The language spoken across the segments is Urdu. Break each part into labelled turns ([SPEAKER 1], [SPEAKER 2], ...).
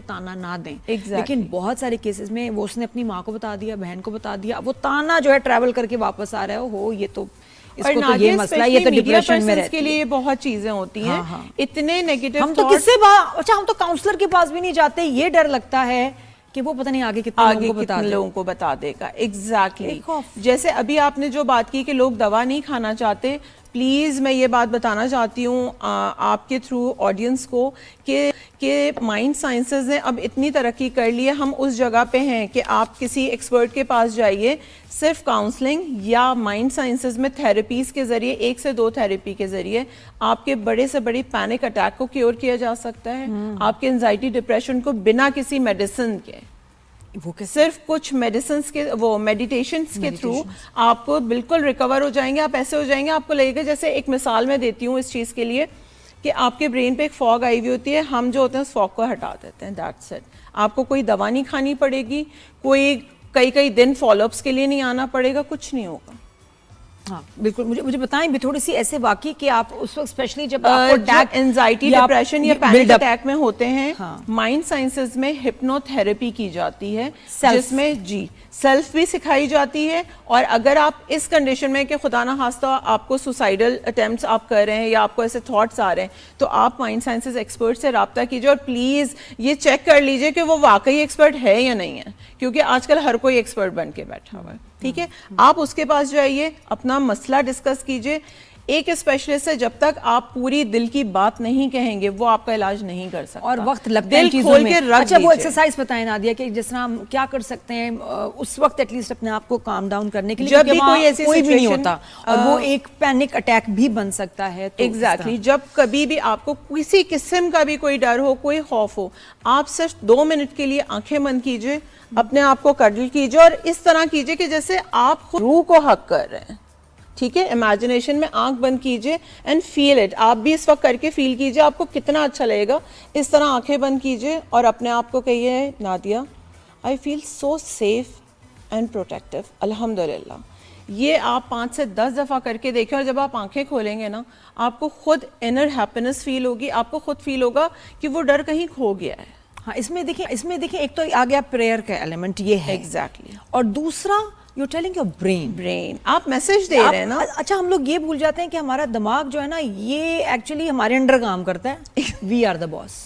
[SPEAKER 1] تانا نہ دیں. لیکن بہت سارے کیسز میں وہ اس نے اپنی ماں کو بتا دیا, بہن کو بتا دیا, وہ تانا جو ہے ٹریول کر کے واپس آ رہا ہے, ہو یہ تو اس کو تو یہ مسئلہ, یہ تو ڈپریشن میں رہتی ہے.
[SPEAKER 2] کے لیے بہت چیزیں ہوتی ہیں, اتنے نیگیٹو.
[SPEAKER 1] ہم تو کس سے اچھا ہم تو کاؤنسلر کے پاس بھی نہیں جاتے, یہ ڈر لگتا ہے کہ وہ پتہ نہیں آگے کتنے
[SPEAKER 2] لوگوں کو بتا دے گا. ایگزیکٹلی. جیسے ابھی آپ نے جو بات کی کہ لوگ دوا نہیں کھانا چاہتے, پلیز میں یہ بات بتانا چاہتی ہوں آپ کے تھرو آڈینس کو کہ مائنڈ سائنسز نے اب اتنی ترقی کر لی ہے, ہم اس جگہ پہ ہیں کہ آپ کسی ایکسپرٹ کے پاس جائیے, صرف کاؤنسلنگ یا مائنڈ سائنسز میں تھیراپیز کے ذریعے 1 سے 2 تھیراپی کے ذریعے آپ کے بڑے سے بڑی پینک اٹیک کو کیور کیا جا سکتا ہے, آپ کے انزائٹی ڈپریشن کو بنا کسی میڈیسن کے, صرف کچھ میڈیسنز کے وہ میڈیٹیشنز کے تھرو آپ کو بالکل ریکور ہو جائیں گے. آپ ایسے ہو جائیں گے, آپ کو لگے گا جیسے, ایک مثال میں دیتی ہوں اس چیز کے لیے, کہ آپ کے برین پہ ایک فوگ آئی ہوئی ہوتی ہے, ہم جو ہوتے ہیں اس فوگ کو ہٹا دیتے ہیں, دیٹس اٹ. آپ کو کوئی دوا نہیں کھانی پڑے گی, کوئی کئی دن فالو اپس کے لیے نہیں آنا پڑے گا, کچھ نہیں ہوگا.
[SPEAKER 1] ہاں بالکل. مجھے بتائیں بھی تھوڑی سی ایسے واقعی کہ آپ اس وقت اسپیشلی جب
[SPEAKER 2] انزائٹی ڈپریشن یا پینک اٹیک میں ہوتے ہیں, مائنڈ سائنسز میں ہپنو تھراپی کی جاتی ہے, جس میں سیلف بھی سکھائی جاتی ہے. اور اگر آپ اس کنڈیشن میں کہ خدا نہ خواستہ آپ کو سوسائڈل اٹیمپٹس آپ کر رہے ہیں یا آپ کو ایسے تھاٹس آ رہے ہیں, تو آپ مائنڈ سائنسز ایکسپرٹ سے رابطہ کیجیے, اور پلیز یہ چیک کر لیجیے کہ وہ واقعی ایکسپرٹ ہے یا نہیں ہے, کیونکہ آج کل ہر کوئی ایکسپرٹ بن کے بیٹھا ہوا ہے. ٹھیک ہے, آپ اس کے پاس جائیے, اپنا مسئلہ ڈسکس کیجیے. ایک اسپیشلسٹ سے جب تک آپ پوری دل کی بات نہیں کہیں گے, وہ آپ کا علاج نہیں کر سکتا,
[SPEAKER 1] اور وقت لگتا ہے چیزوں میں. اچھا وہ ایکسرسائز بتائیں نادیہ کہ جس طرح ہم کیا کر سکتے ہیں اس وقت ایٹ لیسٹ اپنے آپ کو کام ڈاؤن کرنے کے لیے,
[SPEAKER 2] جب بھی کوئی ایسی
[SPEAKER 1] کوئی بھی نہیں ہوتا اور وہ ایک پینک اٹیک بھی بن سکتا ہے.
[SPEAKER 2] ایگزیکٹلی. جب کبھی بھی آپ کو کسی قسم کا بھی کوئی ڈر ہو, کوئی خوف ہو, آپ صرف 2 منٹ کے لیے آنکھیں بند کیجیے, اپنے آپ کو کڈل کیجیے, اور اس طرح کیجیے کہ جیسے آپ روح کو حق کر رہے ہیں. ٹھیک ہے, امیجنیشن میں آنکھ بند کیجیے اینڈ فیل اٹ. آپ بھی اس وقت کر کے فیل کیجیے آپ کو کتنا اچھا لگے گا. اس طرح آنکھیں بند کیجیے اور اپنے آپ کو کہیے, Nadia I feel so safe and protective, الحمدللہ. یہ آپ 5 سے 10 دفعہ کر کے دیکھیں, اور جب آپ آنکھیں کھولیں گے نا, آپ کو خود انر ہیپینس فیل ہوگی, آپ کو خود فیل ہوگا کہ وہ ڈر کہیں کھو گیا ہے.
[SPEAKER 1] ہاں اس میں دیکھیں ایک تو آ گیا پریئر کا ایلیمنٹ, یہ ہے
[SPEAKER 2] ایگزیکٹلی.
[SPEAKER 1] اور دوسرا یو ٹیلنگ یور برین,
[SPEAKER 2] آپ میسج دے رہے ہیں نا.
[SPEAKER 1] اچھا ہم لوگ یہ بھول جاتے ہیں کہ ہمارا دماغ جو ہے نا, یہ ایکچولی ہمارے انڈر کام کرتا ہے. وی آر دا باس.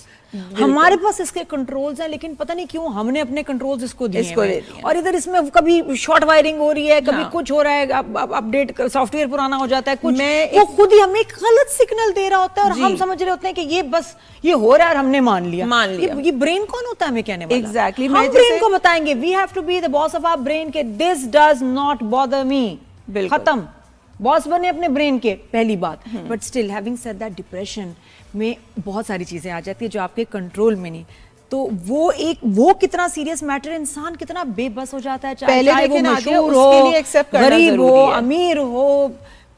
[SPEAKER 1] ہمارے پاس اس کے کنٹرولز ہیں, لیکن پتہ نہیں کیوں ہم نے اپنے کنٹرولز اس کو دیے ہیں, اور ادھر اس میں کبھی شارٹ وائرنگ ہو رہی ہے, کبھی کچھ ہو رہا ہے, اپڈیٹ سافٹ ویئر پرانا ہو جاتا ہے, کچھ وہ خود ہی ہمیں ایک غلط سگنل دے رہا ہوتا ہے, اور ہم سمجھ رہے ہوتے ہیں کہ یہ بس یہ ہو رہا ہے اور ہم نے مان لیا. یہ برین کون ہوتا ہے ہمیں کہنے والا؟
[SPEAKER 2] ایگزیکٹلی.
[SPEAKER 1] ہم برین کو بتائیں گے we have to be the boss of our brain کہ this does not bother me. ختم. باس بنے اپنے برین کے, پہلی بات. But still having said that, depression میں بہت ساری چیزیں آ جاتی ہیں جو آپ کے کنٹرول میں نہیں, تو وہ کتنا سیریس میٹر, انسان کتنا بے بس ہو جاتا ہے, چاہے وہ مشہور ہو, غریب ہو, امیر ہو,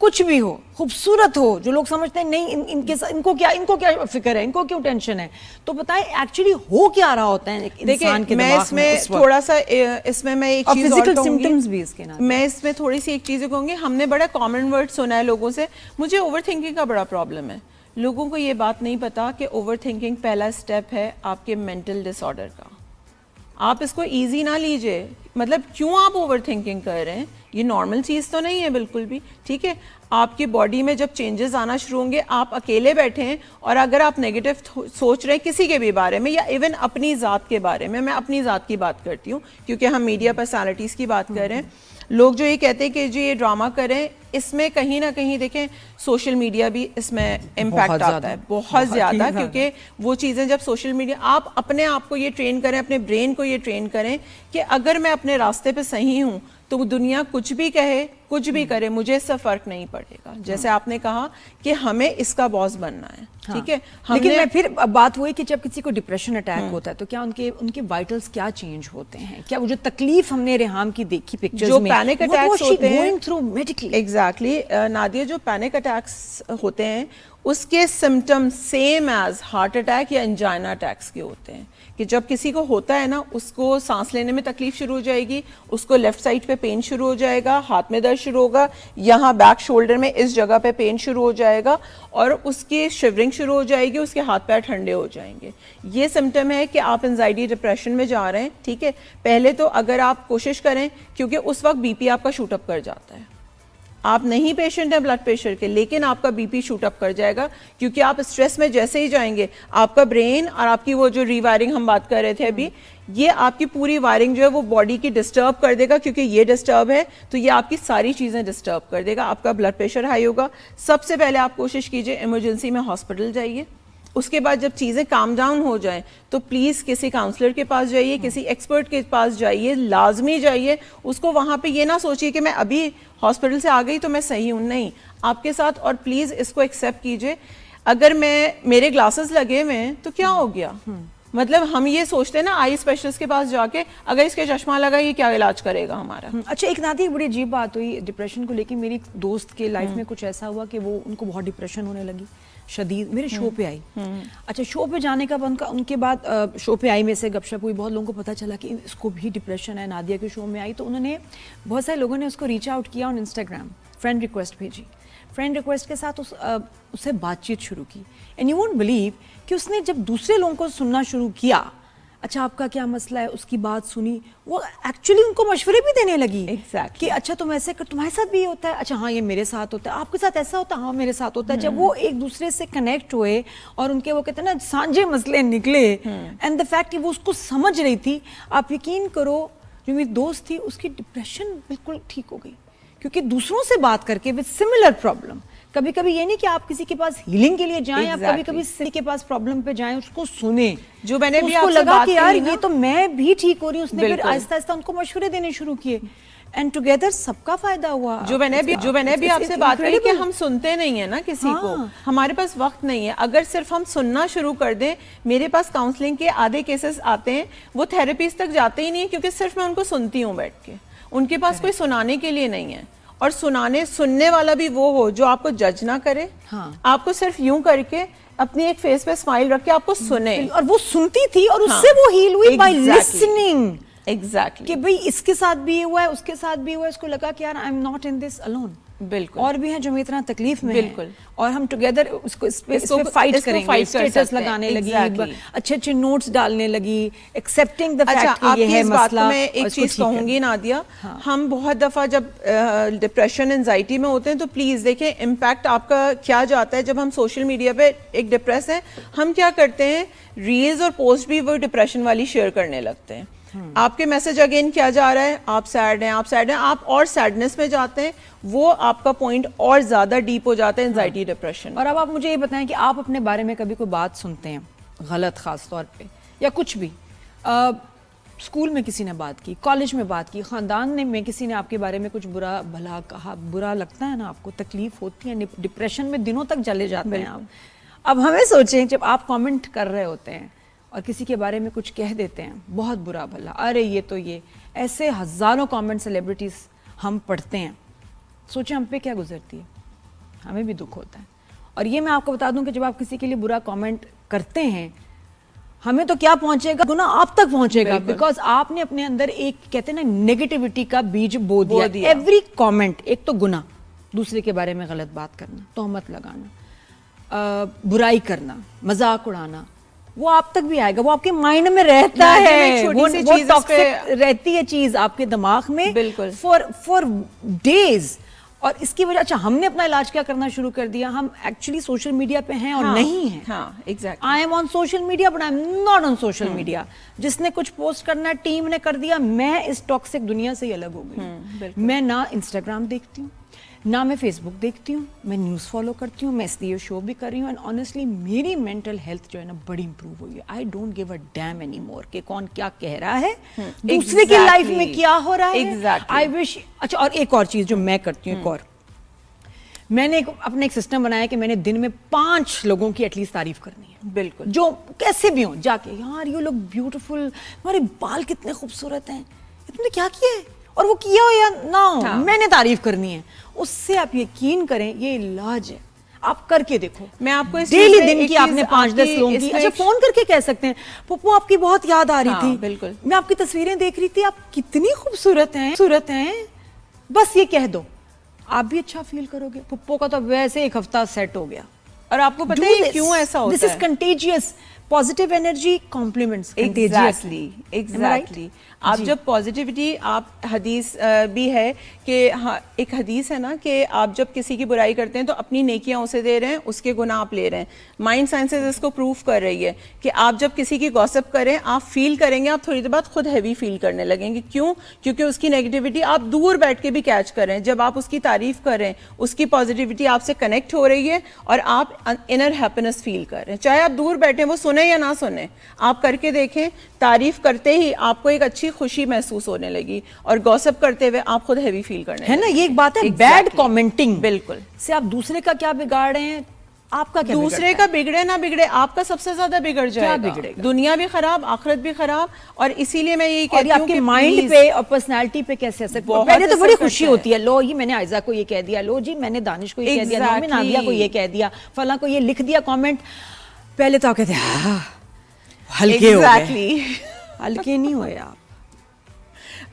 [SPEAKER 1] کچھ بھی ہو, خوبصورت ہو. جو لوگ سمجھتے ہیں نہیں ان کو کیا فکر ہے, ان کو کیوں ٹینشن ہے, تو بتائیں ایکچولی ہو کیا رہا ہوتا ہے انسان کے دماغ میں.
[SPEAKER 2] تھوڑا سا اس میں ایک چیز اور
[SPEAKER 1] سمپٹمز بھی اس کے نام,
[SPEAKER 2] میں اس میں تھوڑی سی ایک چیز کہوں گی. ہم نے بڑا کامن ورڈ سنا ہے لوگوں سے, مجھے اوور تھنکنگ کا بڑا پرابلم ہے. لوگوں کو یہ بات نہیں پتا کہ اوور تھنکنگ پہلا سٹیپ ہے آپ کے مینٹل ڈس آرڈر کا. آپ اس کو ایزی نہ لیجئے. مطلب کیوں آپ اوور تھنکنگ کر رہے ہیں, یہ نارمل چیز تو نہیں ہے بالکل بھی. ٹھیک ہے, آپ کی باڈی میں جب چینجز آنا شروع ہوں گے, آپ اکیلے بیٹھے ہیں, اور اگر آپ نیگیٹو سوچ رہے ہیں کسی کے بھی بارے میں, یا ایون اپنی ذات کے بارے میں اپنی ذات کی بات کرتی ہوں کیونکہ ہم میڈیا پرسنالٹیز کی بات کر رہے ہیں. لوگ جو یہ کہتے ہیں کہ جی یہ ڈرامہ کریں, اس میں کہیں نہ کہیں دیکھیں سوشل میڈیا بھی اس میں امپیکٹ آتا ہے بہت زیادہ, کیونکہ وہ چیزیں جب سوشل میڈیا, آپ اپنے آپ کو یہ ٹرین کریں, اپنے برین کو یہ ٹرین کریں کہ اگر میں اپنے راستے پہ صحیح ہوں تو دنیا کچھ بھی کہے, کچھ بھی کرے, مجھے اس سے فرق نہیں پڑے گا. جیسے آپ نے کہا کہ ہمیں اس کا باس بننا ہے. ٹھیک ہے,
[SPEAKER 1] لیکن میں پھر بات ہوئی کہ جب کسی کو ڈپریشن اٹیک ہوتا ہے تو کیا ان کے وائٹلز کیا چینج ہوتے ہیں, کیا وہ جو تکلیف ہم نے ریحام کی دیکھی پکچرز میں,
[SPEAKER 2] جو پینک اٹیکس ہوتے ہیں
[SPEAKER 1] تھرو میڈیکلی.
[SPEAKER 2] ایگزیکٹلی نادیہ, جو پینک اٹیکس ہوتے ہیں اس کے symptom same as heart attack یا انجائنا اٹیکس کے ہوتے ہیں, کہ جب کسی کو ہوتا ہے نا اس کو سانس لینے میں تکلیف شروع ہو جائے گی, اس کو لیفٹ سائڈ پہ پین شروع ہو جائے گا, ہاتھ میں درد شروع ہوگا, یہاں بیک شولڈر میں اس جگہ پہ پین شروع ہو جائے گا, اور اس کی شیورنگ شروع ہو جائے گی, اس کے ہاتھ پیر ٹھنڈے ہو جائیں گے. یہ سمٹم ہے کہ آپ انزائٹی ڈپریشن میں جا رہے ہیں. ٹھیک ہے, پہلے تو اگر آپ کوشش کریں, کیونکہ اس وقت بی پی آپ کا شوٹ اپ کر جاتا ہے, آپ نہیں پیشنٹ ہیں بلڈ پریشر کے, لیکن آپ کا بی پی شوٹ اپ کر جائے گا, کیونکہ آپ اسٹریس میں جیسے ہی جائیں گے آپ کا برین اور آپ کی وہ جو ری وائرنگ ہم بات کر رہے تھے ابھی, یہ آپ کی پوری وائرنگ جو ہے وہ باڈی کی ڈسٹرب کر دے گا, کیونکہ یہ ڈسٹرب ہے تو یہ آپ کی ساری چیزیں ڈسٹرب کر دے گا. آپ کا بلڈ پریشر ہائی ہوگا. سب سے پہلے آپ کوشش کیجئے ایمرجنسی میں ہاسپٹل جائیے. اس کے بعد جب چیزیں کام ڈاؤن ہو جائیں تو پلیز کسی کاؤنسلر کے پاس جائیے, کسی ایکسپرٹ کے پاس جائیے, لازمی جائیے. اس کو وہاں پہ یہ نہ سوچیے کہ میں ابھی ہاسپٹل سے آ گئی تو میں صحیح ہوں, نہیں, آپ کے ساتھ. اور پلیز اس کو ایکسیپٹ کیجئے, اگر میرے گلاسز لگے ہوئے ہیں تو کیا ہو گیا, مطلب ہم یہ سوچتے ہیں نا آئی اسپیشلسٹ کے پاس جا کے اگر اس کے چشمہ لگا یہ کیا علاج کرے گا ہمارا.
[SPEAKER 1] اچھا, ایک نادی بڑی عجیب بات ہوئی ڈپریشن کو لے کے. میری دوست کے لائف میں کچھ ایسا ہوا کہ وہ ان کو بہت ڈپریشن ہونے لگی شدید. میرے شو پہ آئی. اچھا, شو پہ جانے کا ان کے بعد شو پہ آئی, میں سے گپ شپ ہوئی, بہت لوگوں کو پتہ چلا کہ اس کو بھی ڈپریشن ہے. نادیہ کے شو میں آئی تو انہوں نے, بہت سارے لوگوں نے اس کو ریچ آؤٹ کیا آن انسٹاگرام, فرینڈ ریکویسٹ بھیجی. فرینڈ ریکویسٹ کے ساتھ اس سے بات چیت شروع کی. اینڈ یو وونٹ بلیو کہ اس نے جب دوسرے لوگوں کو سننا شروع کیا, اچھا آپ کا کیا مسئلہ ہے, اس کی بات سنی, وہ ایکچولی ان کو مشورے بھی دینے لگی کہ اچھا تم ایسے کر, تمہارے ساتھ بھی یہ ہوتا ہے, اچھا ہاں یہ میرے ساتھ ہوتا ہے, آپ کے ساتھ ایسا ہوتا ہے, ہاں میرے ساتھ ہوتا ہے. جب وہ ایک دوسرے سے کنیکٹ ہوئے اور ان کے وہ کہتے ہیں نا سانجھے مسئلے نکلے, اینڈ دا فیکٹ کہ وہ اس کو سمجھ رہی تھی, آپ یقین کرو جو میری دوست تھی اس کی ڈپریشن بالکل ٹھیک ہو گئی, کیونکہ دوسروں سے بات کر کے وتھ سملر پرابلم. کبھی کبھی یہ نہیں کہ آپ کسی کے پاس ہیلنگ کے لیے جائیں, آپ کبھی کبھی کسی کے پاس پرابلم پہ جائیں, اس کو سنیں.
[SPEAKER 2] جو میں نے بھی
[SPEAKER 1] اس کو لگا کہ یار
[SPEAKER 2] یہ
[SPEAKER 1] تو میں بھی ٹھیک ہو رہی ہوں, اس نے پھر آہستہ آہستہ ان کو مشورے دینے شروع کیے, اینڈ ٹوگیدر سب کا فائدہ ہوا.
[SPEAKER 2] جو میں نے بھی آپ سے بات کری کہ ہم سنتے نہیں ہیں نا کسی کو, ہمارے پاس وقت نہیں ہے. اگر صرف ہم سننا شروع کر دیں, میرے پاس کاؤنسلنگ کے آدھے کیسز آتے ہیں وہ تھراپیز تک جاتے ہی نہیں, کیونکہ صرف میں ان کو سنتی ہوں بیٹھ کے, ان کے پاس کوئی سنانے کے لیے نہیں ہے. اور سننے والا بھی وہ ہو جو آپ کو جج نہ کرے, آپ کو صرف یوں کر کے اپنی ایک فیس پہ اسمائل رکھ کے آپ کو سنے.
[SPEAKER 1] اور وہ سنتی تھی اور اس سے وہ ہیل ہوئی بائی لسننگ.
[SPEAKER 2] ایگزیکٹلی
[SPEAKER 1] کہ بھئی اس کے ساتھ بھی یہ ہوا ہے, اس کے ساتھ بھی ہوا ہے, اس کو لگا کہ یار I am not in this alone.
[SPEAKER 2] بالکل,
[SPEAKER 1] اور بھی ہیں جو اتنا تکلیف میں
[SPEAKER 2] بالکل,
[SPEAKER 1] اور ہم ٹوگیدر اس کو فائٹ کریں گے, اسٹیٹس لگانے لگی, اچھے اچھے نوٹس ڈالنے لگی, ایکسیپٹنگ دا فیکٹ کہ یہ ہے مسئلہ.
[SPEAKER 2] میں ایک چیز کہوں گی نادیہ, ہم بہت دفعہ جب ڈپریشن انزائٹی میں ہوتے ہیں تو پلیز دیکھیں امپیکٹ آپ کا کیا جاتا ہے. جب ہم سوشل میڈیا پہ ایک ڈپریس ہیں, ہم کیا کرتے ہیں, ریلز اور پوسٹ بھی وہ ڈپریشن والی شیئر کرنے لگتے ہیں. آپ کے میسج اگین کیا جا رہا ہے, آپ سیڈ ہیں, آپ اور سیڈنس میں جاتے ہیں, وہ آپ کا پوائنٹ اور زیادہ ڈیپ ہو جاتا ہے انزائٹی ڈپریشن.
[SPEAKER 1] اور اب آپ مجھے یہ بتائیں کہ آپ اپنے بارے میں کبھی کوئی بات سنتے ہیں غلط, خاص طور پہ, یا کچھ بھی, اسکول میں کسی نے بات کی, کالج میں بات کی, خاندان میں کسی نے آپ کے بارے میں کچھ برا بھلا کہا, برا لگتا ہے نا آپ کو, تکلیف ہوتی ہے, ڈپریشن میں دنوں تک چلے جاتے ہیں آپ. اب ہمیں سوچیں جب آپ کامنٹ کر رہے ہوتے ہیں اور کسی کے بارے میں کچھ کہہ دیتے ہیں بہت برا بھلا, ارے یہ تو یہ, ایسے ہزاروں کامنٹ سیلیبریٹیز ہم پڑھتے ہیں, سوچیں ہم پہ کیا گزرتی ہے, ہمیں بھی دکھ ہوتا ہے. اور یہ میں آپ کو بتا دوں کہ جب آپ کسی کے لیے برا کامنٹ کرتے ہیں, ہمیں تو کیا پہنچے گا, گناہ آپ تک پہنچے گا, بیکاز آپ نے اپنے اندر ایک کہتے ہیں نا نیگیٹیوٹی کا بیج بو دیا. ایوری کامنٹ, ایک تو گناہ, دوسرے کے بارے میں غلط بات کرنا, تہمت لگانا, برائی کرنا, مذاق اڑانا, وہ آپ تک بھی آئے گا, وہ آپ کے مائنڈ میں رہتا ہے, وہ ٹاکسک رہتی ہے چیز آپ کے دماغ میں فار ڈیز. اور اس کی وجہ, اچھا ہم نے اپنا علاج کیا کرنا شروع کر دیا, ہم ایکچولی سوشل میڈیا پہ ہیں اور نہیں ہیں. I am on social media but I am not on social media. جس نے کچھ پوسٹ کرنا ٹیم نے کر دیا, میں اس ٹاکسک دنیا سے ہی الگ ہو گئی. میں نہ انسٹاگرام دیکھتی ہوں, نہ میں فیس بک دیکھتی ہوں, میں نیوز فالو کرتی ہوں, میں اس لیے شو بھی کر رہی ہوں. اینڈ آنیسٹلی میری مینٹل ہیلتھ جو ہے نا بڑی امپروو ہوئی ہے. I don't give a damn anymore کہ کون کیا کہہ رہا ہے, دوسرے کی لائف میں کیا ہو رہا ہے. آئی وش. اچھا, اور ایک اور چیز جو میں کرتی ہوں, ایک اور, میں نے اپنا ایک سسٹم بنایا کہ میں نے دن میں 5 لوگوں کی ایٹ لیسٹ تعریف کرنی ہے.
[SPEAKER 2] بالکل,
[SPEAKER 1] جو کیسے بھی ہوں, جا کے یار یو لک بیوٹیفل, تمہارے بال کتنے خوبصورت ہیں, تم نے کیا کیا ہے, اور وہ کیا ہو یا نہ ہو, میں نے تعریف کرنی ہے. اس سے آپ یقین کریں یہ علاج ہے. آپ کر کے دیکھو.
[SPEAKER 2] میں آپ کو
[SPEAKER 1] ڈیلی دن کی آپ نے 5-10 لوگوں کی, اچھا فون کر کے کہہ سکتے ہیں پپو آپ کی بہت یاد آ رہی تھی,
[SPEAKER 2] بالکل,
[SPEAKER 1] میں آپ کی تصویریں دیکھ رہی تھی, آپ کتنی خوبصورت ہیں, بس یہ کہہ دو, آپ بھی اچھا فیل کرو گے. پپو کا تو ویسے ایک ہفتہ سیٹ ہو گیا.
[SPEAKER 2] اور آپ کو پتہ ہے کیوں ایسا ہوتا ہے؟
[SPEAKER 1] This is contagious. Positive energy compliments
[SPEAKER 2] exactly. آپ جب پازیٹیوٹی, آپ حدیث بھی ہے کہ ہاں ایک حدیث ہے نا کہ آپ جب کسی کی برائی کرتے ہیں تو اپنی نیکیاں اسے دے رہے ہیں, اس کے گناہ آپ لے رہے ہیں. مائنڈ سائنسز اس کو پروف کر رہی ہے کہ آپ جب کسی کی گوسپ کریں آپ فیل کریں گے, آپ تھوڑی دیر بعد خود ہیوی فیل کرنے لگیں گے. کیوں؟ کیونکہ اس کی نیگیٹیوٹی آپ دور بیٹھ کے بھی کیچ کریں. جب آپ اس کی تعریف کریں, اس کی پازیٹیوٹی آپ سے کنیکٹ ہو رہی ہے اور آپ انر ہیپینس فیل کر رہے ہیں, چاہے آپ دور بیٹھیں وہ سنیں یا نہ سنیں, آپ کر کے دیکھیں. تعریف کرتے ہی آپ کو ایک اچھی خوشی محسوس ہونے لگی, اور گوسپ کرتے ہوئے آپ خود ہیوی فیل کرنے
[SPEAKER 1] ہے نا. یہ ایک بات ہے, بیڈ کامنٹنگ
[SPEAKER 2] بالکل
[SPEAKER 1] سے آپ دوسرے کا کیا بگاڑ رہے ہیں, آپ کا کیا
[SPEAKER 2] دوسرے کا بگڑے نہ بگڑے, آپ کا سب سے زیادہ بگڑ جائے گا. دنیا بھی خراب, آخرت بھی خراب. اور اسی لیے میں یہی کہتی ہوں کہ
[SPEAKER 1] مائنڈ پہ اور پرسنالٹی پہ کیسے اثر. پہلے تو بڑی خوشی ہوتی ہے, لو جی میں نے عائزہ کو یہ کہہ دیا, لو جی میں نے دانش کو یہ کہہ دیا, میں نادیہ کو یہ کہہ دیا, فلاں کو یہ لکھ دیا کامنٹ. پہلے تو آپ کہتے ہیں ہلکے ہو گئے, ہلکے نہیں ہوئے آپ.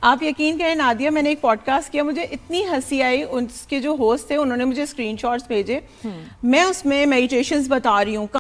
[SPEAKER 2] آپ یقین کریں نادیہ, میں نے ایک پوڈ کاسٹ کیا, مجھے اتنی ہنسی آئی. اس کے جو ہوسٹ تھے انہوں نے مجھے اسکرین شاٹس بھیجے, میں اس میں میڈیٹیشنز بتا رہی ہوں,